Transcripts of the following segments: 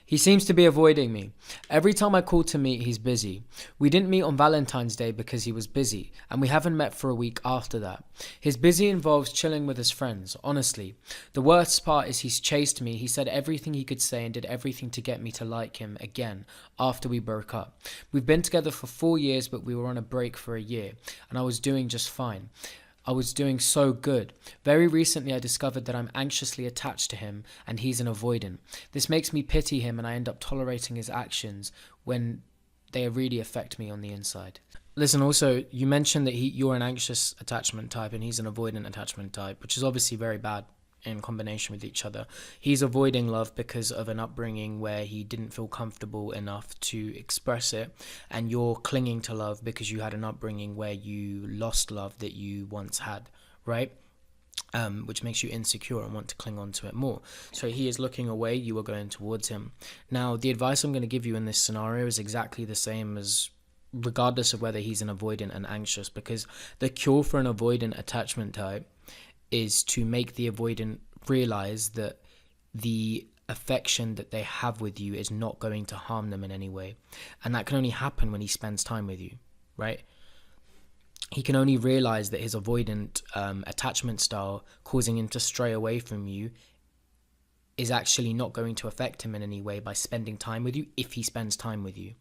He seems to be avoiding me. Every time I call to meet, he's busy. We didn't meet on Valentine's Day because he was busy, and we haven't met for a week after that. His busy involves chilling with his friends, honestly. The worst part is he's chased me. He said everything he could say and did everything to get me to like him again after we broke up. We've been together for 4 years, but we were on a break for a year, and I was doing just fine. I was doing so good. Very recently, I discovered that I'm anxiously attached to him and he's an avoidant. This makes me pity him and I end up tolerating his actions when they really affect me on the inside. Listen, also, you mentioned that you're an anxious attachment type and he's an avoidant attachment type, which is obviously very bad in combination with each other. He's avoiding love because of an upbringing where he didn't feel comfortable enough to express it, and you're clinging to love because you had an upbringing where you lost love that you once had, right? Which makes you insecure and want to cling on to it more. So he is looking away, you are going towards him. Now, the advice I'm going to give you in this scenario is exactly the same as regardless of whether he's an avoidant and anxious, because the cure for an avoidant attachment type is to make the avoidant realize that the affection that they have with you is not going to harm them in any way. And that can only happen when he spends time with you, right? He can only realize that his avoidant attachment style, causing him to stray away from you, is actually not going to affect him in any way by spending time with you if he spends time with you.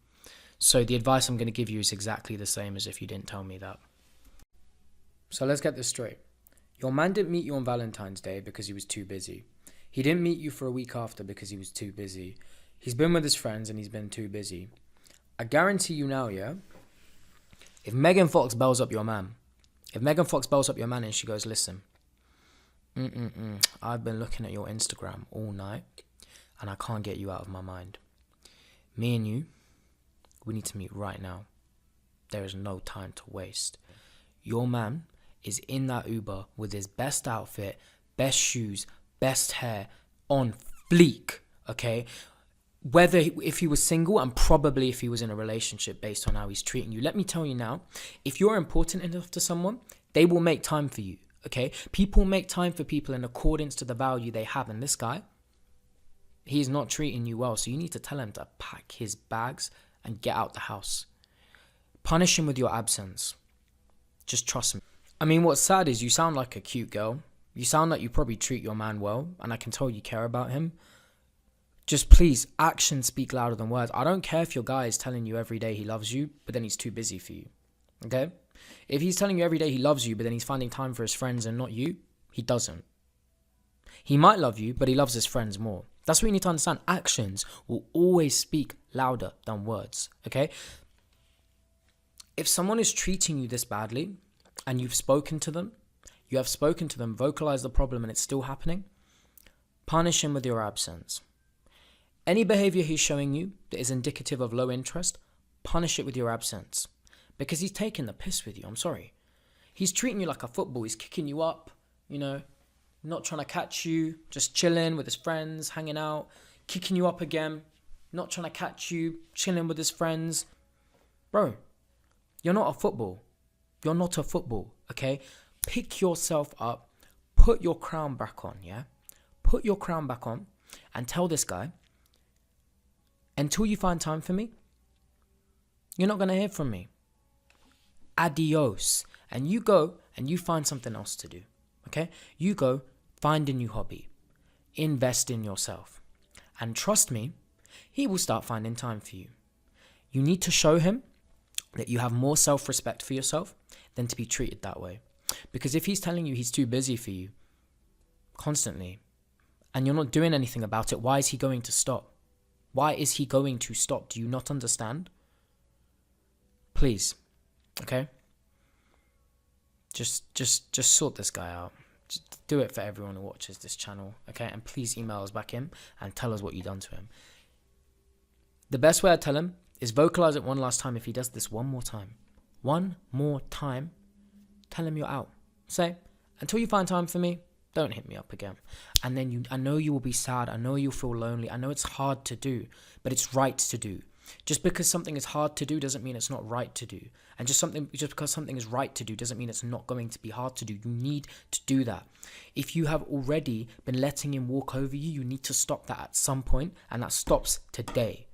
So the advice I'm going to give you is exactly the same as if you didn't tell me that. So let's get this straight. Your man didn't meet you on Valentine's Day because he was too busy. He didn't meet you for a week after because he was too busy. He's been with his friends and he's been too busy. I guarantee you now, yeah? If Megan Fox bells up your man and she goes, listen, I've been looking at your Instagram all night and I can't get you out of my mind. Me and you, we need to meet right now. There is no time to waste. Your man is in that Uber with his best outfit, best shoes, best hair, on fleek, okay? If he was single and probably if he was in a relationship based on how he's treating you. Let me tell you now, if you're important enough to someone, they will make time for you, okay? People make time for people in accordance to the value they have. And this guy, he's not treating you well. So you need to tell him to pack his bags and get out the house. Punish him with your absence. Just trust me. I mean, what's sad is you sound like a cute girl. You sound like you probably treat your man well, and I can tell you care about him. Just please, actions speak louder than words. I don't care if your guy is telling you every day he loves you, but then he's too busy for you, okay? If he's telling you every day he loves you, but then he's finding time for his friends and not you, he doesn't. He might love you, but he loves his friends more. That's what you need to understand. Actions will always speak louder than words, okay? If someone is treating you this badly, and you have spoken to them, vocalize the problem and it's still happening, punish him with your absence. Any behavior he's showing you that is indicative of low interest, punish it with your absence. Because he's taking the piss with you, I'm sorry. He's treating you like a football, he's kicking you up, not trying to catch you, just chilling with his friends, hanging out, kicking you up again, not trying to catch you, chilling with his friends. Bro, you're not a football. You're not a football, okay? Pick yourself up, put your crown back on, yeah? Put your crown back on and tell this guy, until you find time for me, you're not going to hear from me. Adios. And you go and you find something else to do, okay? You go find a new hobby. Invest in yourself. And trust me, he will start finding time for you. You need to show him that you have more self-respect for yourself than to be treated that way. Because if he's telling you he's too busy for you constantly and you're not doing anything about it, why is he going to stop? Why is he going to stop? Do you not understand? Please, okay? Just sort this guy out. Just do it for everyone who watches this channel, okay? And please email us back in and tell us what you've done to him. The best way I tell him is vocalize it one last time. If he does this one more time, tell him you're out. Say, until you find time for me, don't hit me up again. And then I know you will be sad. I know you'll feel lonely. I know it's hard to do, but it's right to do. Just because something is hard to do doesn't mean it's not right to do. And just because something is right to do doesn't mean it's not going to be hard to do. You need to do that. If you have already been letting him walk over you, you need to stop that at some point, and that stops today.